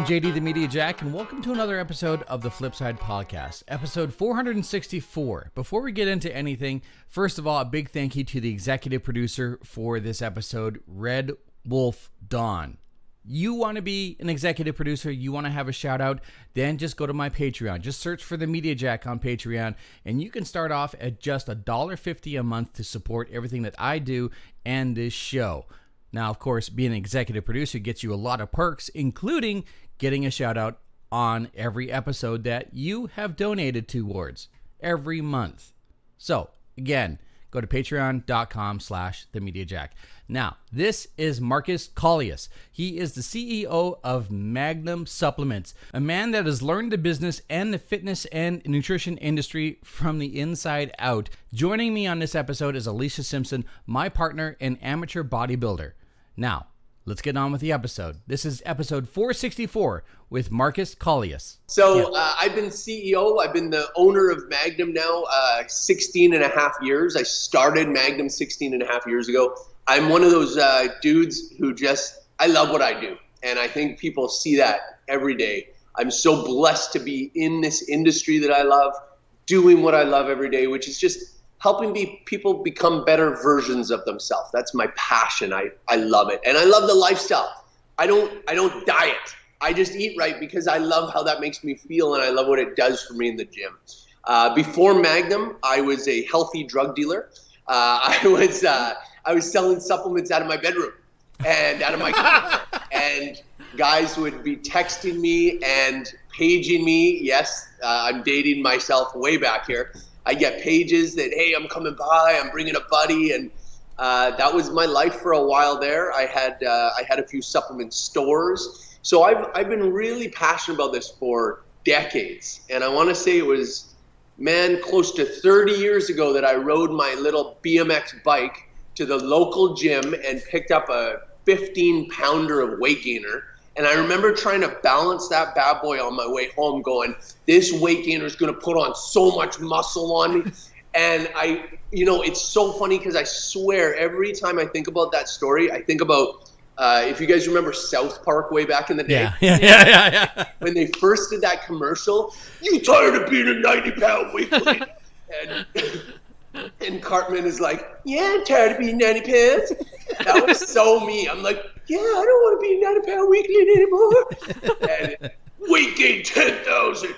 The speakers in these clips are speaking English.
JD TheMediajack, and welcome to another episode of the Flipside podcast, episode 464. Before we get into anything, first of all, a big thank you to the executive producer for this episode, Red Wolf Dawn. You want to be an executive producer, you want to have a shout out, then just go to my Patreon. Just search for TheMediajack on Patreon, and you can start off at just $1.50 a month to support everything that I do and this show. Now, of course, being an executive producer gets you a lot of perks, including getting a shout out on every episode that you have donated towards every month. So, again, go to patreon.com/TheMediajack. Now, this is Markus Kaulius. He is the CEO of Magnum Supplements, a man that has learned the business and the fitness and nutrition industry from the inside out. Joining me on this episode is Alicia Simpson, my partner and amateur bodybuilder. Now, let's get on with the episode. This is episode 464 with Markus Kaulius. So I've been CEO. I've been the owner of Magnum now 16 and a half years. I started Magnum 16 and a half years ago. I'm one of those dudes who I love what I do. And I think people see that every day. I'm so blessed to be in this industry that I love, doing what I love every day, which is just helping people become better versions of themselves. That's my passion. I love it. And I love the lifestyle. I don't diet. I just eat right because I love how that makes me feel, and I love what it does for me in the gym. Before Magnum, I was a healthy drug dealer. I was selling supplements out of my bedroom and out of my car. And guys would be texting me and paging me. Yes, I'm dating myself way back here. I get pages that, hey, I'm coming by, I'm bringing a buddy, and that was my life for a while there. I had a few supplement stores. So I've been really passionate about this for decades. And I want to say it was, close to 30 years ago that I rode my little BMX bike to the local gym and picked up a 15-pounder of weight gainer. And I remember trying to balance that bad boy on my way home going, this weight gainer is going to put on so much muscle on me. And it's so funny because I swear every time I think about that story, I think about, if you guys remember South Park way back in the day. Yeah. When they first did that commercial, you tired of being a 90-pound weakling? And Cartman is like, yeah, I'm tired of being 90 pounds. That was so me. I'm like, yeah, I don't want to be a 90-pound weakling anymore. And weight gain 10,000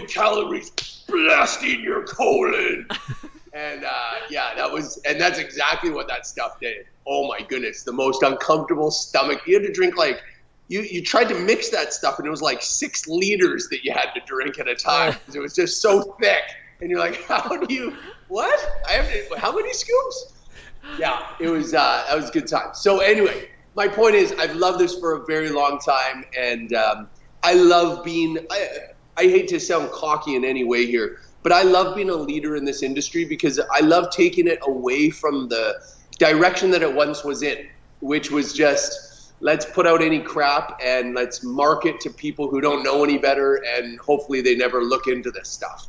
calories blasting your colon. And that's exactly what that stuff did. Oh my goodness, the most uncomfortable stomach. You had to drink you tried to mix that stuff and it was like 6 liters that you had to drink at a time because it was just so thick. And you're like, how many scoops? Yeah, it was, that was a good time. So anyway, my point is I've loved this for a very long time. And I love being, I hate to sound cocky in any way here, but I love being a leader in this industry because I love taking it away from the direction that it once was in, which was just, let's put out any crap and let's market to people who don't know any better. And hopefully they never look into this stuff.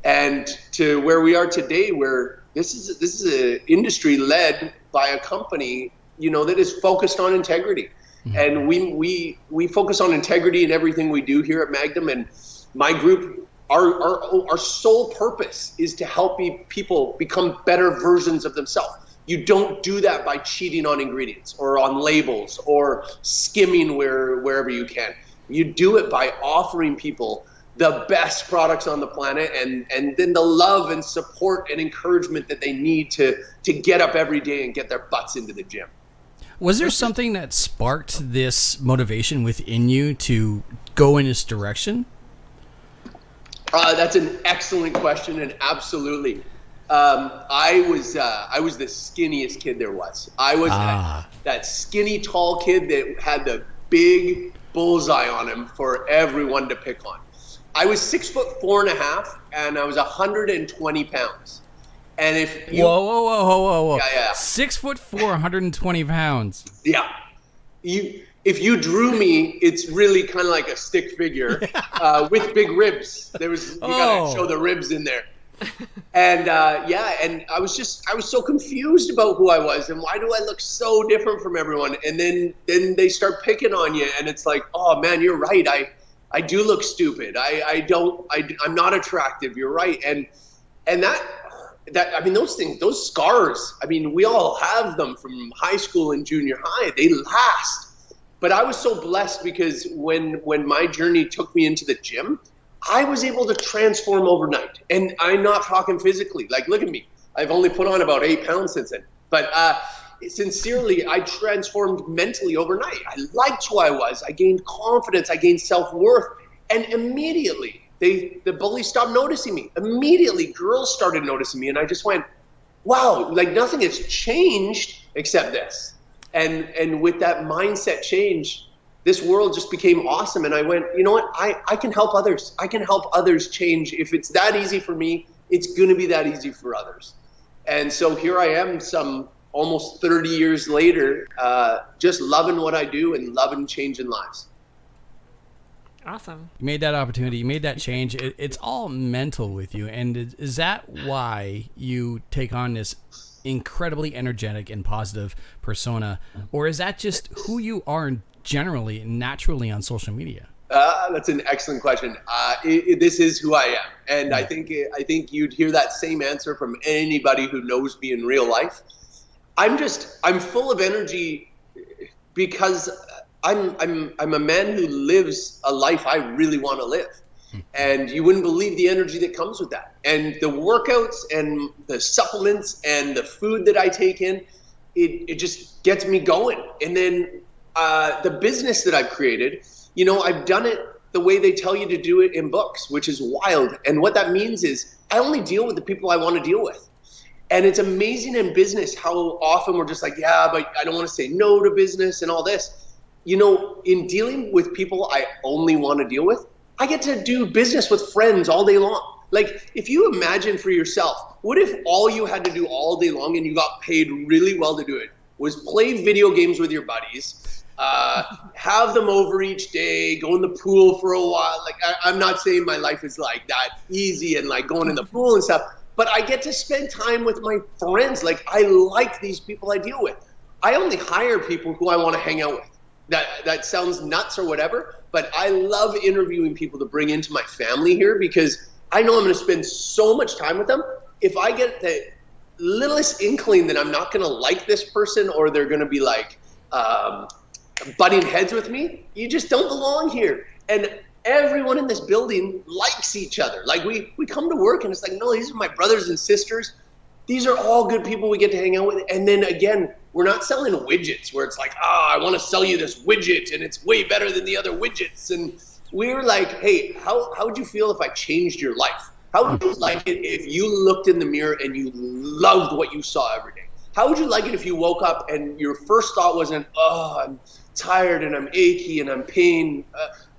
And to where we are today, where this is an industry led by a company, that is focused on integrity. Mm-hmm. And we focus on integrity in everything we do here at Magnum. And my group, our sole purpose is to help people become better versions of themselves. You don't do that by cheating on ingredients or on labels or skimming wherever you can. You do it by offering people the best products on the planet and then the love and support and encouragement that they need to get up every day and get their butts into the gym. Was there something that sparked this motivation within you to go in this direction? That's an excellent question, and absolutely. I was the skinniest kid there was. I was that skinny tall kid that had the big bullseye on him for everyone to pick on. I was 6'4.5", and I was 120 pounds. And if you whoa. Yeah. 6'4", 120 pounds. Yeah. If you drew me, it's really kind of like a stick figure with big ribs. You gotta show the ribs in there. And and I was so confused about who I was and why do I look so different from everyone? And then they start picking on you, and it's like, oh man, you're right. I do look stupid. I'm not attractive. You're right. And that, I mean, those things, those scars, I mean, we all have them from high school and junior high. They last. But I was so blessed because when my journey took me into the gym, I was able to transform overnight. And I'm not talking physically. Like, look at me. I've only put on about 8 pounds since then. But sincerely, I transformed mentally overnight. I liked who I was. I gained confidence. I gained self-worth. And immediately, the bullies stopped noticing me. Immediately, girls started noticing me. And I just went, wow, like nothing has changed except this. And with that mindset change, this world just became awesome. And I went, you know what? I can help others. I can help others change. If it's that easy for me, it's going to be that easy for others. And so here I am, some almost 30 years later, just loving what I do and loving changing lives. Awesome. You made that opportunity. You made that change. It's all mental with you. And is that why you take on this incredibly energetic and positive persona? Or is that just who you are generally, naturally on social media? That's an excellent question. This is who I am. And I think you'd hear that same answer from anybody who knows me in real life. I'm full of energy because I'm a man who lives a life I really want to live. And you wouldn't believe the energy that comes with that. And the workouts and the supplements and the food that I take in, it just gets me going. And then the business that I've created, you know, I've done it the way they tell you to do it in books, which is wild. And what that means is I only deal with the people I want to deal with. And it's amazing in business how often we're just like, yeah, but I don't want to say no to business and all this. You know, in dealing with people I only want to deal with, I get to do business with friends all day long. Like, if you imagine for yourself, what if all you had to do all day long and you got paid really well to do it was play video games with your buddies, have them over each day, go in the pool for a while. Like, I'm not saying my life is like that easy and like going in the pool and stuff, but I get to spend time with my friends. Like, I like these people I deal with. I only hire people who I want to hang out with. That sounds nuts or whatever, but I love interviewing people to bring into my family here because I know I'm going to spend so much time with them. If I get the littlest inkling that I'm not going to like this person or they're going to be like butting heads with me, you just don't belong here. And everyone in this building likes each other. Like, we come to work and it's like, no, these are my brothers and sisters. These are all good people we get to hang out with. And then again, we're not selling widgets where it's like, I want to sell you this widget and it's way better than the other widgets. And we're like, hey, how would you feel if I changed your life? How would you like it if you looked in the mirror and you loved what you saw every day? How would you like it if you woke up and your first thought wasn't, I'm tired and I'm achy and I'm pain?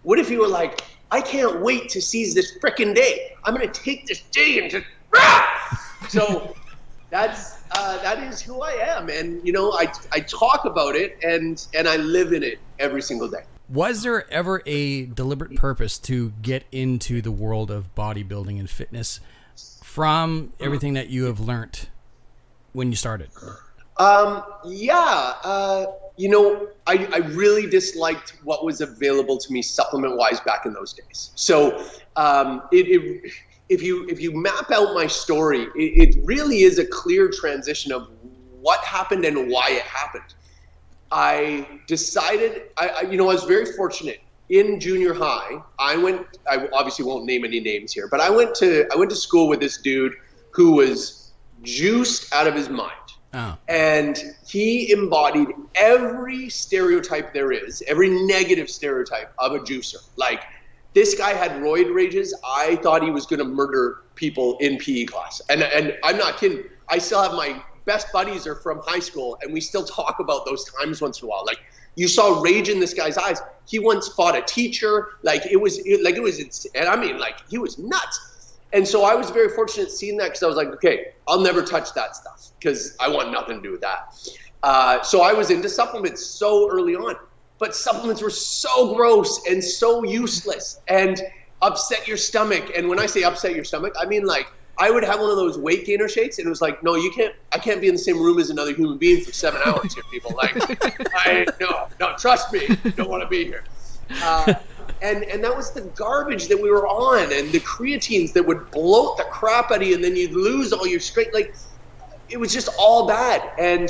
What if you were like, I can't wait to seize this frickin' day. I'm going to take this day and just, So that is who I am. And, you know, I talk about it and I live in it every single day. Was there ever a deliberate purpose to get into the world of bodybuilding and fitness from everything that you have learned when you started? You know, I really disliked what was available to me supplement-wise back in those days. So if you map out my story, it really is a clear transition of what happened and why it happened. I decided, I was very fortunate. In junior high, I obviously won't name any names here, but I went to school with this dude who was juiced out of his mind. Oh. And he embodied every stereotype there is, every negative stereotype of a juicer. Like, this guy had roid rages. I thought he was going to murder people in PE class. And I'm not kidding. I still have my best buddies are from high school, and we still talk about those times once in a while. Like, you saw rage in this guy's eyes. He once fought a teacher. It was and I mean, like, he was nuts. And so I was very fortunate seeing that because I was like, okay, I'll never touch that stuff because I want nothing to do with that. So I was into supplements so early on. But supplements were so gross and so useless and upset your stomach. And when I say upset your stomach, I mean like I would have one of those weight gainer shakes, and it was like, no, I can't be in the same room as another human being for 7 hours here, people. Like, no, trust me, I don't want to be here. And that was the garbage that we were on, and the creatines that would bloat the crap out of you, and then you'd lose all your strength. Like, it was just all bad. And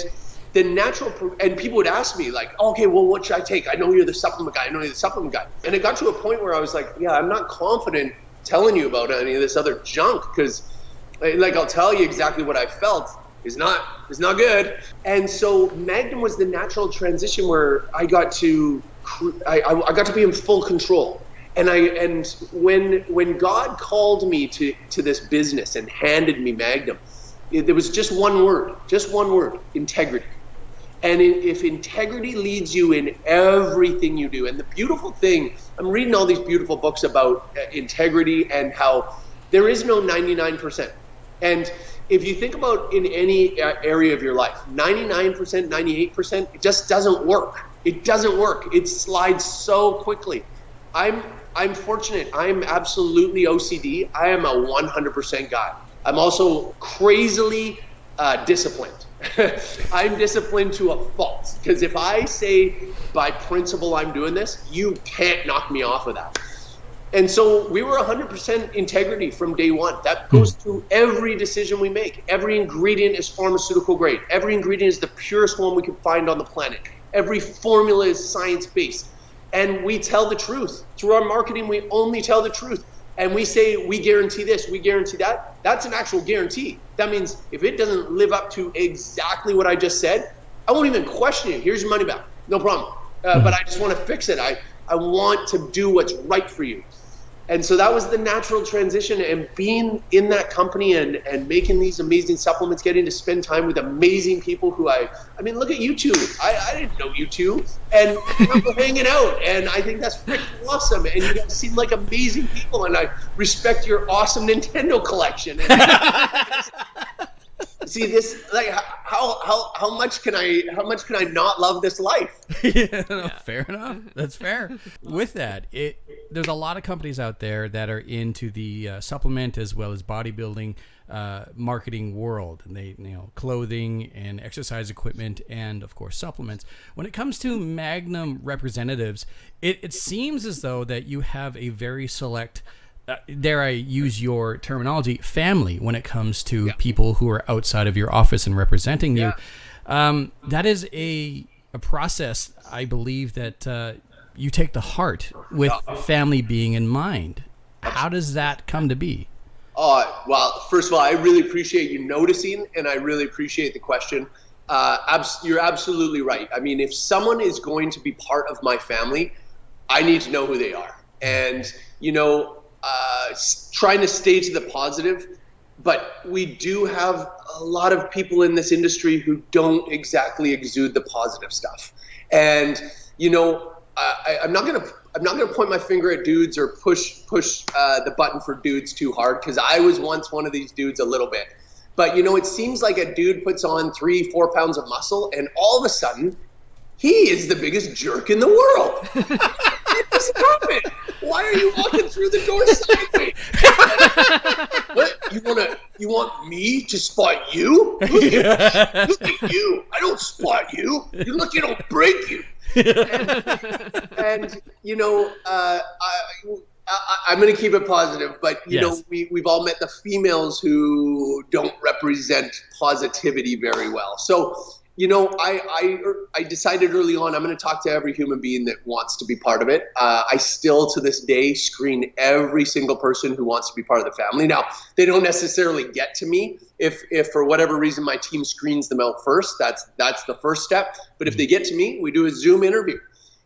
the and people would ask me, like, okay, well, what should I take? I know you're the supplement guy. And it got to a point where I was like, yeah, I'm not confident telling you about any of this other junk, because, like, I'll tell you exactly what I felt is not good. And so Magnum was the natural transition where I got to be in full control. And when God called me to this business and handed me Magnum, there was just one word, integrity. And if integrity leads you in everything you do, and the beautiful thing, I'm reading all these beautiful books about integrity and how there is no 99%. And if you think about in any area of your life, 99%, 98%, it just doesn't work. It doesn't work. It slides so quickly. I'm fortunate. I'm absolutely OCD. I am a 100% guy. I'm also crazily disciplined. I'm disciplined to a fault, because if I say by principle I'm doing this, you can't knock me off of that. And so we were 100% integrity from day one. That goes through every decision we make. Every ingredient is pharmaceutical grade. Every ingredient is the purest one we can find on the planet. Every formula is science-based. And we tell the truth. Through our marketing, we only tell the truth. And we say, we guarantee this, we guarantee that. That's an actual guarantee. That means if it doesn't live up to exactly what I just said, I won't even question it. Here's your money back. No problem. But I just want to fix it. I want to do what's right for you. And so that was the natural transition, and being in that company and making these amazing supplements, getting to spend time with amazing people who I mean, look at you two. I didn't know you two, and we're hanging out, and I think that's freaking awesome. And you guys seem like amazing people, and I respect your awesome Nintendo collection. And see this, like, how much can I not love this life? Fair enough. That's fair. With that, there's a lot of companies out there that are into the supplement as well as bodybuilding marketing world, and they, clothing and exercise equipment and of course supplements. When it comes to Magnum representatives, it seems as though that you have a very select, dare I use your terminology, family when it comes to people who are outside of your office and representing you. That is a process, I believe, that you take to heart, with family being in mind. How does that come to be? Well, first of all, I really appreciate you noticing, and I really appreciate the question. You're absolutely right. I mean, if someone is going to be part of my family, I need to know who they are. And, trying to stay to the positive, but we do have a lot of people in this industry who don't exactly exude the positive stuff. And I'm not gonna point my finger at dudes or push the button for dudes too hard, because I was once one of these dudes a little bit. But it seems like a dude puts on 3-4 pounds of muscle, and all of a sudden, he is the biggest jerk in the world. What's happened? Why are you walking through the door sideways? What? You want me to spot you? Look at you. I don't spot you. You look, it'll break you. And I'm going to keep it positive, but we've all met the females who don't represent positivity very well. So, I decided early on, I'm going to talk to every human being that wants to be part of it. I still, to this day, screen every single person who wants to be part of the family. Now, they don't necessarily get to me. If for whatever reason my team screens them out first, that's the first step. But if they get to me, we do a Zoom interview.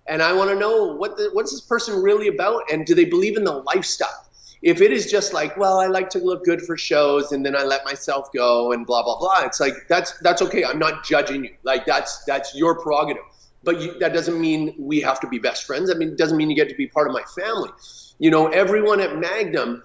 And I want to know what's this person really about, and do they believe in the lifestyle? If it is just like, well, I like to look good for shows and then I let myself go and blah, blah, blah, it's like, that's okay. I'm not judging you. Like, that's your prerogative. But that doesn't mean we have to be best friends. I mean, it doesn't mean you get to be part of my family. Everyone at Magnum,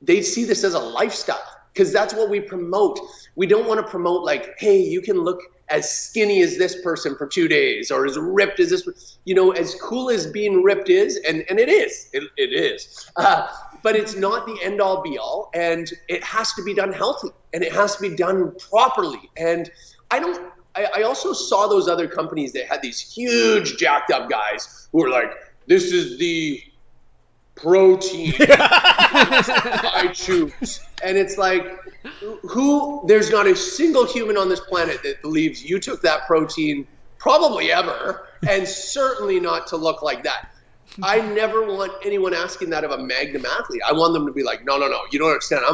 they see this as a lifestyle, because that's what we promote. We don't want to promote like, hey, you can look as skinny as this person for 2 days, or as ripped as this, as cool as being ripped is, and it is, but it's not the end all be all, and it has to be done healthy, and it has to be done properly. And I also saw those other companies that had these huge jacked up guys who were like, this is the protein I choose. And it's like, there's not a single human on this planet that believes you took that protein probably ever, and certainly not to look like that. I never want anyone asking that of a Magnum athlete. I want them to be like, no, you don't understand.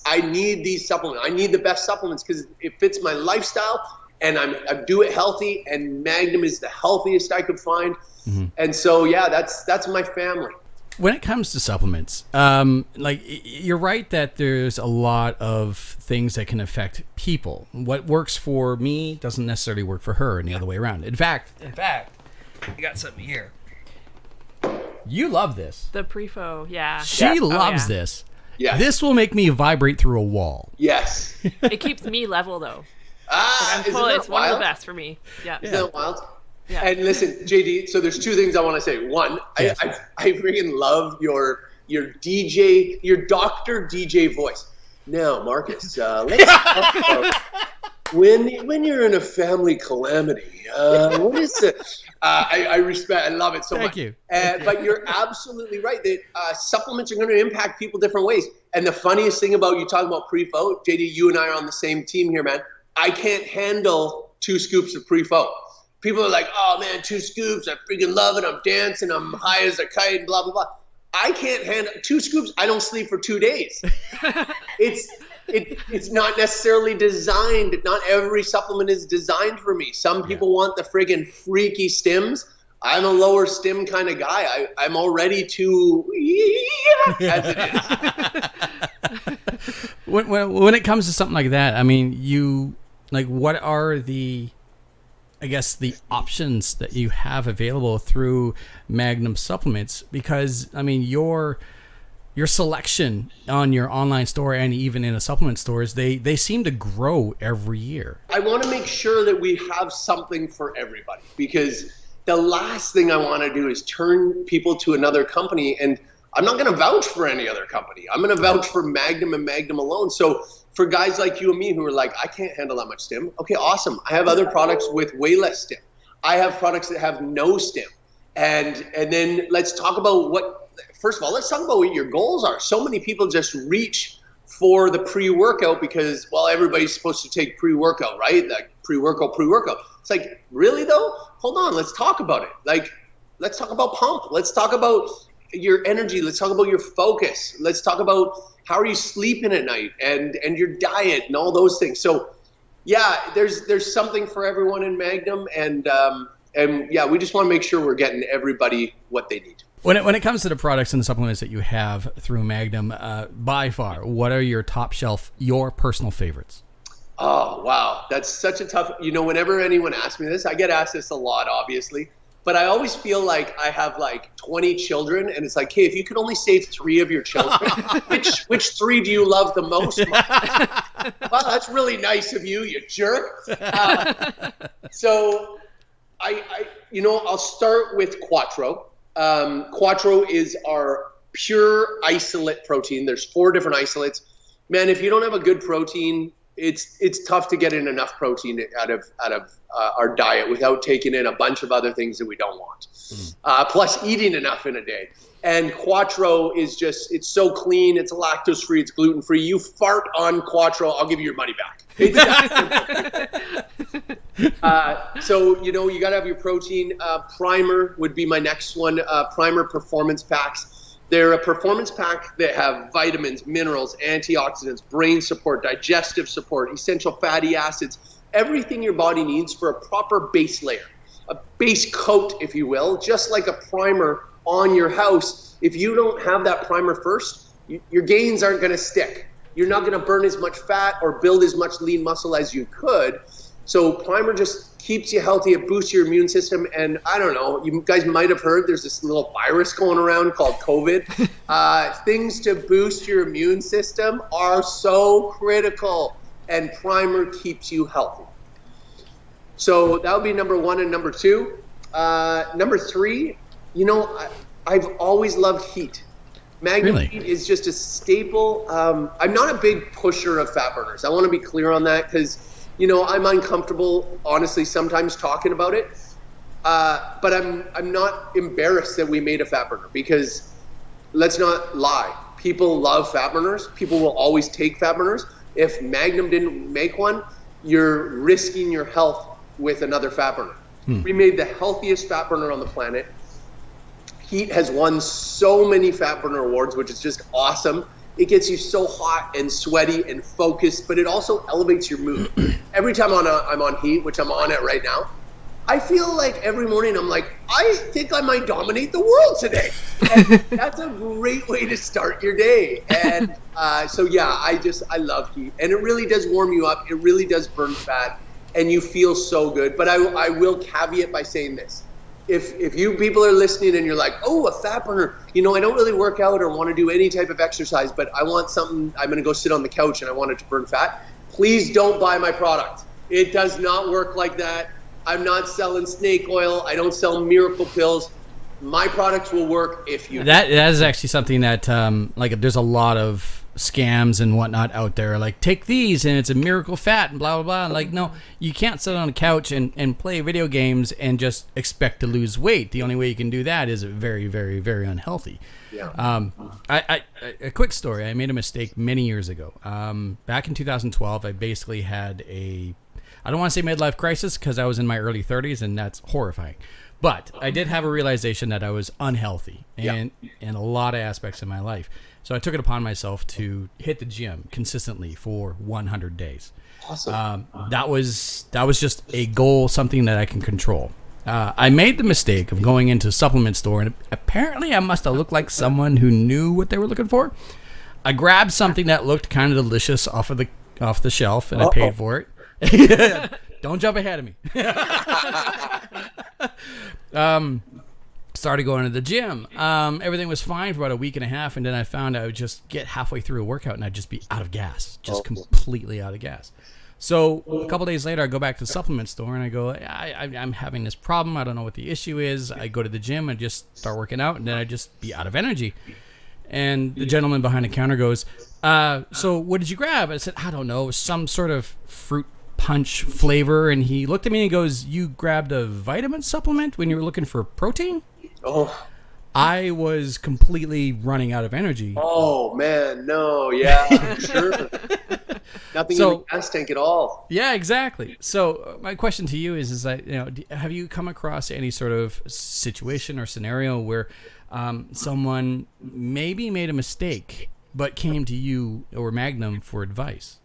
I need these supplements. I need the best supplements because it fits my lifestyle, and I do it healthy, and Magnum is the healthiest I could find. Mm-hmm. And so, yeah, that's my family. When it comes to supplements, like you're right that there's a lot of things that can affect people. What works for me doesn't necessarily work for her, and the other way around. In fact, I got something here. You love this. The Prefo, yeah. She loves this. Yes. This will make me vibrate through a wall. Yes. It keeps me level, though. It's one of the best for me. Yeah. Isn't that wild? Yeah. And listen, JD, so there's two things I want to say. One, yes. I freaking love your DJ, your Dr. DJ voice. Now, Markus, let's talk about when you're in a family calamity, what is it? I love it so much. Thank you. But you're absolutely right that supplements are going to impact people different ways. And the funniest thing about you talking about Prefo, JD, you and I are on the same team here, man. I can't handle 2 scoops of Prefo. People are like, oh man, 2 scoops, I freaking love it. I'm dancing, I'm high as a kite, and blah, blah, blah. I can't handle 2 scoops. I don't sleep for 2 days. It's not necessarily designed. Not every supplement is designed for me. Some people want the friggin' freaky stims. I'm a lower stim kind of guy. I'm already too as it is. When it comes to something like that, I mean, what are the options that you have available through Magnum Supplements? Because, I mean, your selection on your online store and even in the supplement stores, they seem to grow every year. I want to make sure that we have something for everybody, because the last thing I want to do is turn people to another company, and I'm not going to vouch for any other company. I'm going to vouch for Magnum and Magnum alone. So for guys like you and me who are like, I can't handle that much stim. Okay, awesome. I have other products with way less stim. I have products that have no stim. And then let's talk about first of all, let's talk about what your goals are. So many people just reach for the pre-workout because, well, everybody's supposed to take pre-workout, right? Like pre-workout. It's like, really though? Hold on, let's talk about it. Like, let's talk about pump. Let's talk about your energy. Let's talk about your focus. Let's talk about how are you sleeping at night and your diet and all those things. So yeah, there's something for everyone in Magnum, and yeah, we just want to make sure we're getting everybody what they need. When it comes to the products and the supplements that you have through Magnum, by far, what are your top shelf, your personal favorites? Oh, wow. That's such a tough, whenever anyone asks me this, I get asked this a lot, obviously, but I always feel like I have like 20 children, and it's like, hey, if you could only save 3 of your children, which 3 do you love the most? Wow, that's really nice of you, you jerk. So I'll start with Quattro. Quattro is our pure isolate protein. There's 4 different isolates. Man, if you don't have a good protein, it's tough to get in enough protein out of our diet without taking in a bunch of other things that we don't want. Plus eating enough in a day. And Quattro is it's so clean. It's lactose free. It's gluten free. You fart on Quattro, I'll give you your money back. It's so you got to have your protein. Primer would be my next one. Primer performance packs. They're a performance pack that have vitamins, minerals, antioxidants, brain support, digestive support, essential fatty acids, everything your body needs for a proper base layer, a base coat, if you will, just like a primer on your house. If you don't have that primer first, your gains aren't going to stick. You're not going to burn as much fat or build as much lean muscle as you could. So primer just keeps you healthy. It boosts your immune system. And I don't know, you guys might have heard there's this little virus going around called COVID. Things to boost your immune system are so critical, and primer keeps you healthy. So that would be number 1 and number 2. Number 3, I've always loved heat. Magnum Really? Heat is just a staple. I'm not a big pusher of fat burners. I want to be clear on that because, I'm uncomfortable, honestly, sometimes talking about it. But I'm not embarrassed that we made a fat burner because let's not lie. People love fat burners. People will always take fat burners. If Magnum didn't make one, you're risking your health with another fat burner. We made the healthiest fat burner on the planet. Heat has won so many fat burner awards, which is just awesome. It gets you so hot and sweaty and focused, but it also elevates your mood. Every time I'm on Heat, which I'm on it right now, I feel like every morning I'm like, I think I might dominate the world today. And that's a great way to start your day. And so yeah, I love Heat. And it really does warm you up. It really does burn fat. And you feel so good. But I will caveat by saying this. If you people are listening and you're like, oh, a fat burner, I don't really work out or want to do any type of exercise, but I want something, I'm going to go sit on the couch and I want it to burn fat, please don't buy my product. It does not work like that. I'm not selling snake oil. I don't sell miracle pills. My products will work if you... That is actually something that, there's a lot of scams and whatnot out there. Like, take these and it's a miracle fat and blah, blah, blah. And like, no, you can't sit on a couch and play video games and just expect to lose weight. The only way you can do that is very, very, very unhealthy. Yeah. A quick story. I made a mistake many years ago. Back in 2012, I basically had I don't want to say midlife crisis because I was in my early 30s and that's horrifying. But I did have a realization that I was unhealthy in a lot of aspects of my life. So I took it upon myself to hit the gym consistently for 100 days. Awesome. That was just a goal, something that I can control. I made the mistake of going into a supplement store, and apparently I must have looked like someone who knew what they were looking for. I grabbed something that looked kind of delicious off the shelf, and I paid for it. Don't jump ahead of me. Started going to the gym. Everything was fine for about a week and a half, and then I found I would just get halfway through a workout and I'd just be out of gas, completely out of gas. So a couple days later, I go back to the supplement store and I go, I'm having this problem. I don't know what the issue is. I go to the gym and just start working out, and then I just be out of energy. And the gentleman behind the counter goes, so what did you grab? I said, I don't know, some sort of fruit punch flavor. And he looked at me and goes, you grabbed a vitamin supplement when you were looking for protein? Oh, I was completely running out of energy. Oh man, no, yeah, sure. Nothing in the gas tank at all. Yeah, exactly. So my question to you is that, have you come across any sort of situation or scenario where someone maybe made a mistake but came to you or Magnum for advice?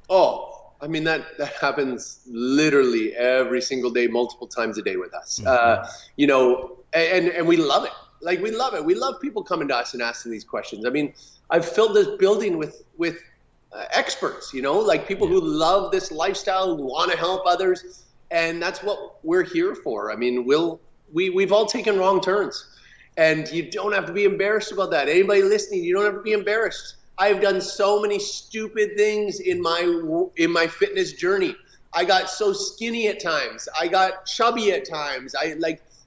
Oh, I mean, that happens literally every single day, multiple times a day with us. And we love it. Like, we love it. We love people coming to us and asking these questions. I mean, I've filled this building with experts, like people who love this lifestyle, who want to help others. And that's what we're here for. I mean, we've all taken wrong turns, and you don't have to be embarrassed about that. Anybody listening, you don't have to be embarrassed. I've done so many stupid things in my fitness journey. I got so skinny at times. I got chubby at times.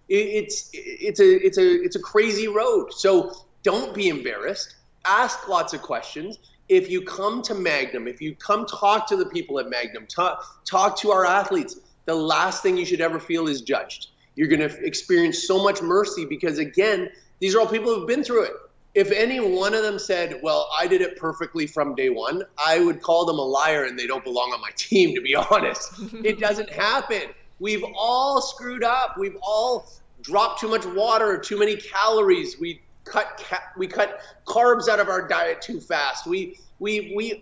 It's a crazy road. So don't be embarrassed. Ask lots of questions. If you come to Magnum, if you come talk to the people at Magnum, talk to our athletes, the last thing you should ever feel is judged. You're going to experience so much mercy because, again, these are all people who've been through it. If any one of them said, well, I did it perfectly from day one, I would call them a liar and they don't belong on my team, to be honest. It doesn't happen. We've all screwed up. We've all dropped too much water, too many calories. We cut carbs out of our diet too fast. We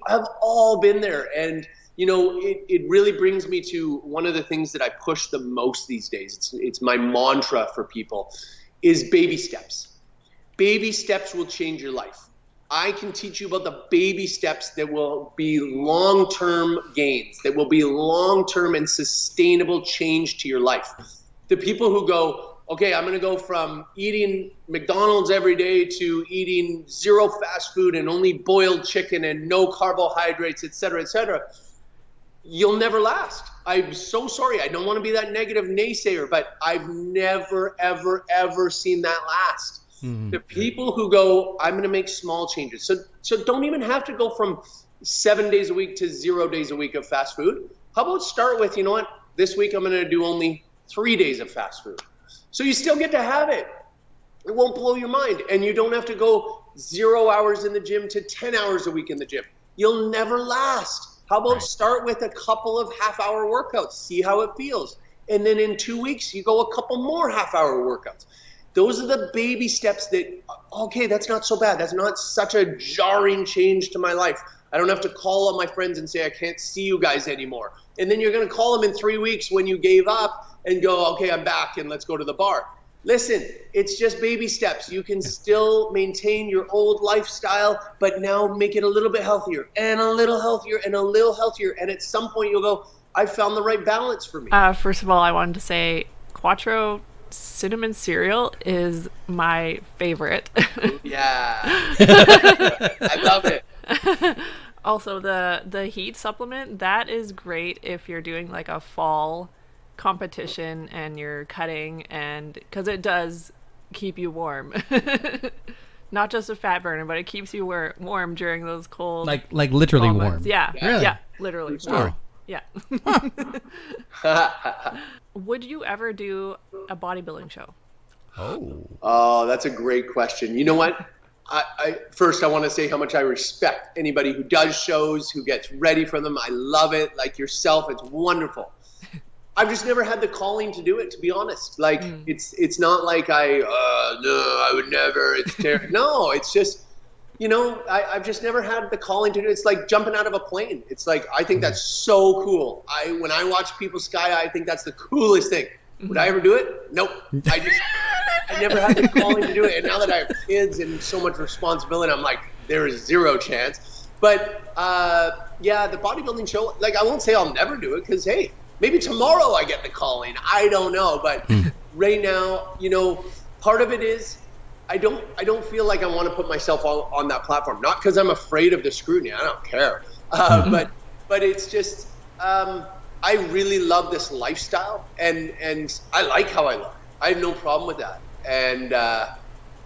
have all been there. And, it really brings me to one of the things that I push the most these days. It's my mantra for people is baby steps. Baby steps will change your life. I can teach you about the baby steps that will be long-term gains, that will be long-term and sustainable change to your life. The people who go, okay, I'm going to go from eating McDonald's every day to eating zero fast food and only boiled chicken and no carbohydrates, et cetera, you'll never last. I'm so sorry. I don't want to be that negative naysayer, but I've never, ever, ever seen that last. The people who go, I'm going to make small changes. So don't even have to go from 7 days a week to 0 days a week of fast food. How about start with, you know what, this week I'm going to do only 3 days of fast food. So you still get to have it. It won't blow your mind. And you don't have to go 0 hours in the gym to 10 hours a week in the gym. You'll never last. How about start with a couple of half-hour workouts, see how it feels. And then in 2 weeks, you go a couple more half-hour workouts. Those are the baby steps that, okay, that's not so bad. That's not such a jarring change to my life. I don't have to call all my friends and say, I can't see you guys anymore. And then you're going to call them in 3 weeks when you gave up and go, okay, I'm back and let's go to the bar. Listen, it's just baby steps. You can still maintain your old lifestyle, but now make it a little bit healthier and a little healthier and a little healthier. And at some point you'll go, I found the right balance for me. First of all, I wanted to say Quattro cinnamon cereal is my favorite. Yeah. I love it. Also, the heat supplement, that is great if you're doing like a fall competition and you're cutting, and because it does keep you warm. Not just a fat burner, but it keeps you warm during those cold, like literally warm. Yeah. Really? Yeah, literally warm. Yeah. Would you ever do a bodybuilding show? Oh, that's a great question. You know what? First, I want to say how much I respect anybody who does shows, who gets ready for them. I love it. Like yourself, it's wonderful. I've just never had the calling to do it, to be honest. Like it's not like no, I would never. It's terrible. No, it's just, I've just never had the calling to do it. It's like jumping out of a plane. It's like, I think that's so cool. When I watch people sky, I think that's the coolest thing. Would I ever do it? Nope. I never had the calling to do it. And now that I have kids and so much responsibility, I'm like, there is zero chance. But yeah, the bodybuilding show, like I won't say I'll never do it because, hey, maybe tomorrow I get the calling. I don't know. But right now, part of it is I don't feel like I want to put myself on that platform. Not because I'm afraid of the scrutiny. I don't care. But it's just I really love this lifestyle, and I like how I look. I have no problem with that. And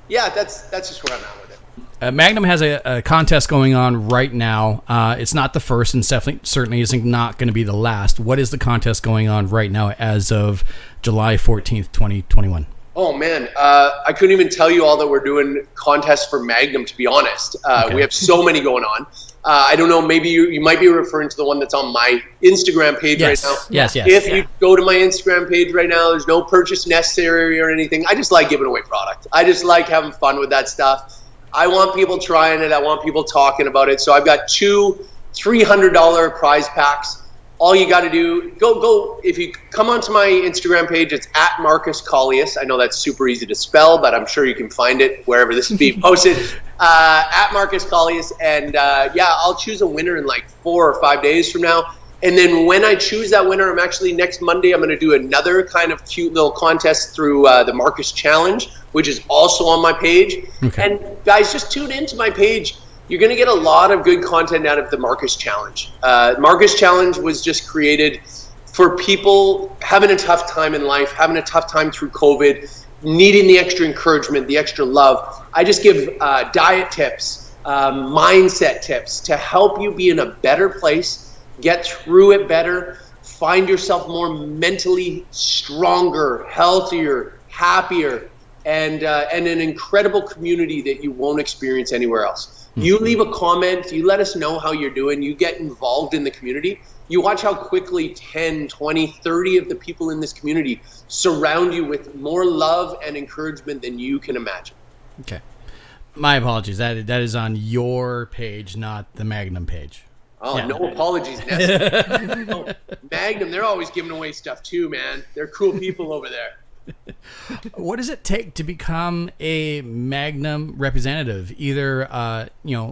yeah, that's just where I'm at with it. Magnum has a contest going on right now. It's not the first, and certainly isn't not going to be the last. What is the contest going on right now as of July 14th, 2021? Oh, man. I couldn't even tell you all that we're doing contests for Magnum, to be honest. Okay. We have so many going on. I don't know, maybe you might be referring to the one that's on my Instagram page right now. Yes. If you go to my Instagram page right now, there's no purchase necessary or anything. I just like giving away product. I just like having fun with that stuff. I want people trying it. I want people talking about it. So I've got 2 $300 prize packs. All you got to do, go. If you come onto my Instagram page, it's at Markus Kaulius. I know that's super easy to spell, but I'm sure you can find it wherever this is being posted. At Markus Kaulius, and yeah, I'll choose a winner in like 4 or 5 days from now. And then when I choose that winner, I'm actually next Monday, I'm going to do another kind of cute little contest through the Markus Challenge, which is also on my page. Okay. And guys, just tune into my page. You're going to get a lot of good content out of the Markus Challenge. Markus Challenge was just created for people having a tough time in life, having a tough time through COVID, needing the extra encouragement, the extra love. I just give diet tips, mindset tips to help you be in a better place, get through it better, find yourself more mentally stronger, healthier, happier, and an incredible community that you won't experience anywhere else. You leave a comment, you let us know how you're doing, you get involved in the community, you watch how quickly 10, 20, 30 of the people in this community surround you with more love and encouragement than you can imagine. Okay. My apologies. That is on your page, not the Magnum page. Oh, yeah. No apologies necessary. No. Magnum, they're always giving away stuff too, man. They're cool people over there. What does it take to become a Magnum representative, either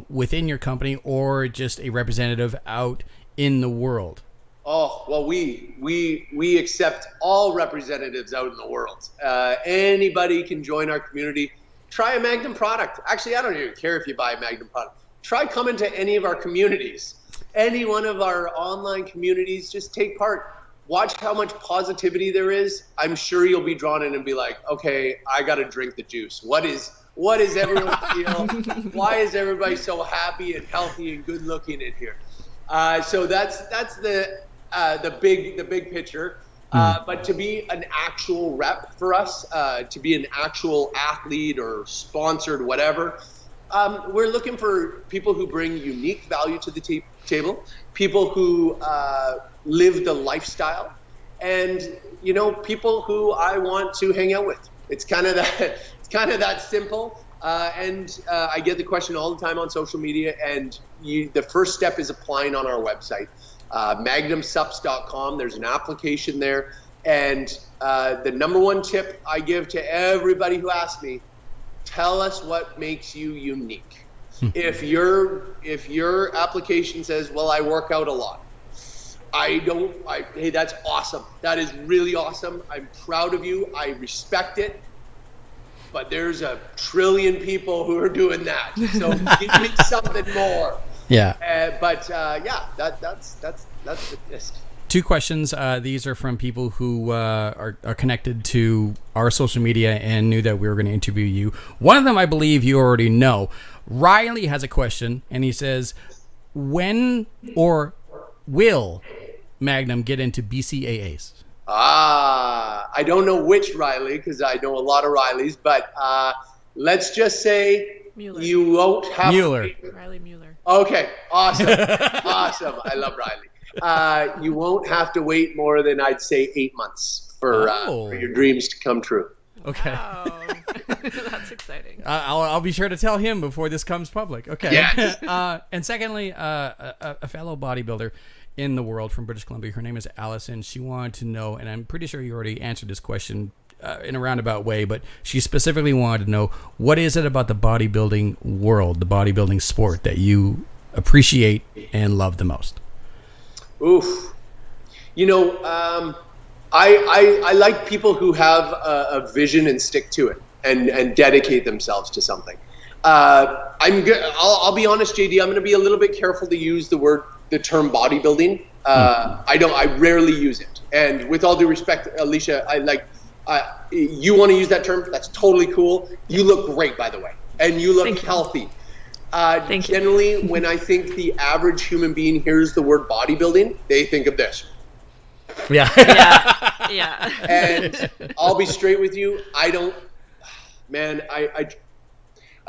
within your company or just a representative out in the world? Oh, well, we accept all representatives out in the world. Anybody can join our community. Try a Magnum product. Actually, I don't even care if you buy a Magnum product. Try coming to any of our communities. Any one of our online communities, just take part. Watch how much positivity there is. I'm sure you'll be drawn in and be like, okay, I got to drink the juice. What is What does everyone feel? Why is everybody so happy and healthy and good looking in here? So that's the big picture. But to be an actual rep for us, to be an actual athlete or sponsored whatever, we're looking for people who bring unique value to the table, people who live the lifestyle, and people who I want to hang out with. It's kind of that simple. And I get the question all the time on social media, and the first step is applying on our website, magnumsups.com. There's an application there, and the number one tip I give to everybody who asks me: tell us what makes you unique. If your application says, well, I work out a lot, hey, that's awesome. That is really awesome. I'm proud of you. I respect it. But there's a trillion people who are doing that. So give me something more. Yeah. That's the gist. 2 questions. These are from people who are connected to our social media and knew that we were going to interview you. One of them, I believe you already know. Riley has a question, and he says, when or will Magnum get into BCAAs? I don't know which Riley, because I know a lot of Rileys, but let's just say Mueller. You won't have Riley Mueller. Okay, awesome. Awesome. I love Riley. You won't have to wait more than, I'd say, 8 months for your dreams to come true. Okay. Wow. That's exciting. I'll be sure to tell him before this comes public. Okay. Yes. And secondly, a fellow bodybuilder in the world from British Columbia, her name is Allison. She wanted to know, and I'm pretty sure you already answered this question in a roundabout way, but she specifically wanted to know, what is it about the bodybuilding world, the bodybuilding sport, that you appreciate and love the most? Oof. I like people who have a vision and stick to it and dedicate themselves to something. I'll be honest, JD, I'm going to be a little bit careful to use the term bodybuilding. I rarely use it. And with all due respect, Alicia, you want to use that term? That's totally cool. You look great, by the way, and you look healthy. Generally, when I think the average human being hears the word bodybuilding, they think of this. Yeah. Yeah. And I'll be straight with you. I'm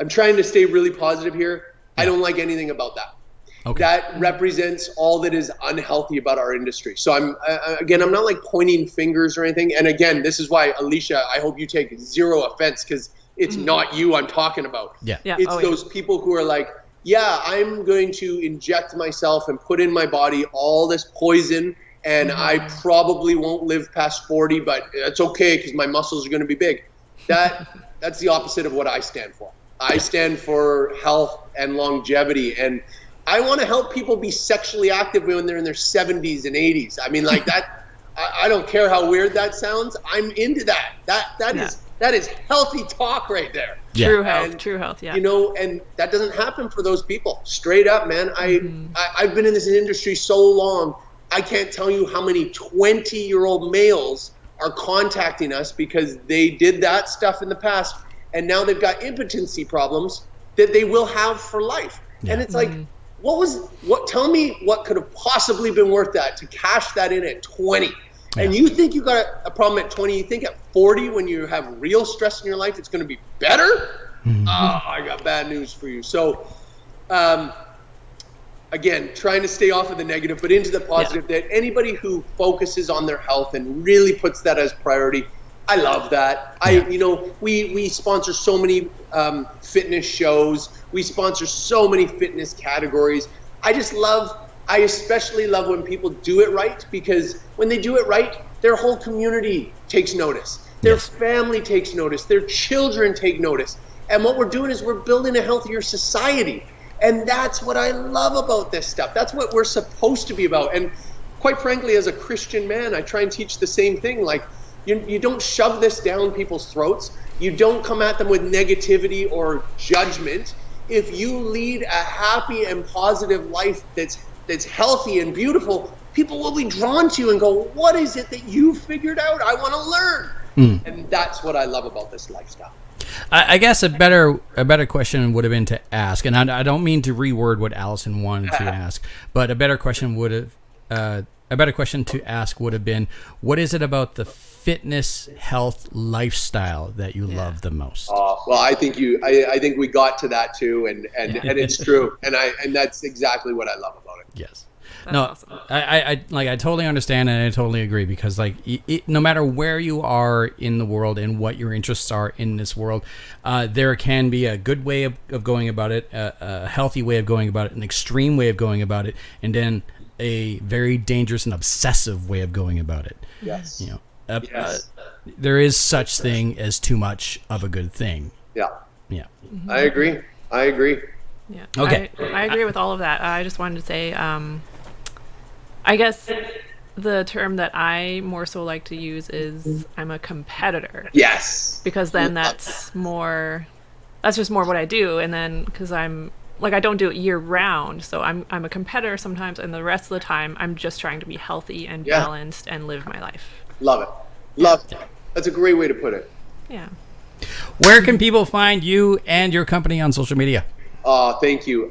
trying to stay really positive here. I don't like anything about that. Okay. That represents all that is unhealthy about our industry. So I'm not like pointing fingers or anything. And again, this is why, Alicia, I hope you take zero offense, because it's not you I'm talking about. Yeah. It's those people who are like, yeah, I'm going to inject myself and put in my body all this poison, and I probably won't live past 40, but it's okay because my muscles are going to be big. That's the opposite of what I stand for. I stand for health and longevity, and I want to help people be sexually active when they're in their 70s and 80s. I mean, like that. I don't care how weird that sounds. I'm into that. That is healthy talk right there. Yeah. True health. Yeah. And that doesn't happen for those people. Straight up, man. I've been in this industry so long. I can't tell you how many 20-year-old males are contacting us because they did that stuff in the past, and now they've got impotency problems that they will have for life. Yeah. And it's like, tell me what could have possibly been worth that to cash that in at 20. Yeah. And you think you got a problem at 20, you think at 40, when you have real stress in your life, it's going to be better? I got bad news for you. So, again, trying to stay off of the negative, but into the positive, that anybody who focuses on their health and really puts that as priority, I love that. We sponsor so many fitness shows. We sponsor so many fitness categories. I especially love when people do it right, because when they do it right, their whole community takes notice. Their family takes notice. Their children take notice. And what we're doing is we're building a healthier society. And that's what I love about this stuff. That's what we're supposed to be about. And quite frankly, as a Christian man, I try and teach the same thing. Like, you don't shove this down people's throats. You don't come at them with negativity or judgment. If you lead a happy and positive life that's healthy and beautiful, people will be drawn to you and go, what is it that you figured out? I want to learn. And that's what I love about this lifestyle. I guess a better question would have been to ask, and I don't mean to reword what Allison wanted to ask, but a better question to ask would have been, what is it about the fitness, health, lifestyle that you love the most? Well, I think I think we got to that too, and it's true, and that's exactly what I love about it. Yes. That's No, awesome. I totally understand and I totally agree, because like no matter where you are in the world and what your interests are in this world, there can be a good way of going about it, a healthy way of going about it, an extreme way of going about it, and then a very dangerous and obsessive way of going about it. Yes. You know, there is such thing as too much of a good thing. Yeah. Yeah. I agree. Yeah. Okay. I agree with all of that. I just wanted to say, I guess the term that I more so like to use is I'm a competitor. Yes. Because then that's just more what I do. And then because I'm like, I don't do it year round. So I'm a competitor sometimes. And the rest of the time, I'm just trying to be healthy and balanced and live my life. Love it. That's a great way to put it. Yeah. Where can people find you and your company on social media? Thank you.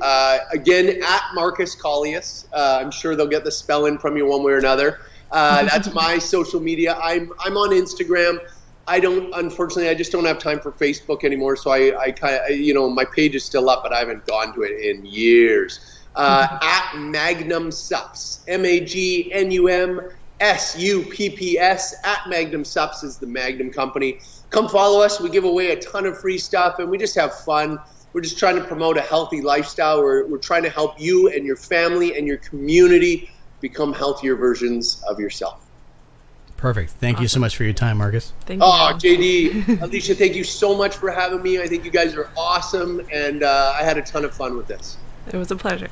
Again, at Markus Kaulius. I'm sure they'll get the spelling from you one way or another. That's my social media. I'm on Instagram. Unfortunately, I just don't have time for Facebook anymore. So I kind of, my page is still up, but I haven't gone to it in years. At Magnum Supps, MAGNUMSUPPS. At Magnum Supps is the Magnum company. Come follow us. We give away a ton of free stuff, and we just have fun. We're just trying to promote a healthy lifestyle. We're trying to help you and your family and your community become healthier versions of yourself. Perfect. Thank you so much for your time, Markus. Thank you. JD, Alicia, thank you so much for having me. I think you guys are awesome, and I had a ton of fun with this. It was a pleasure.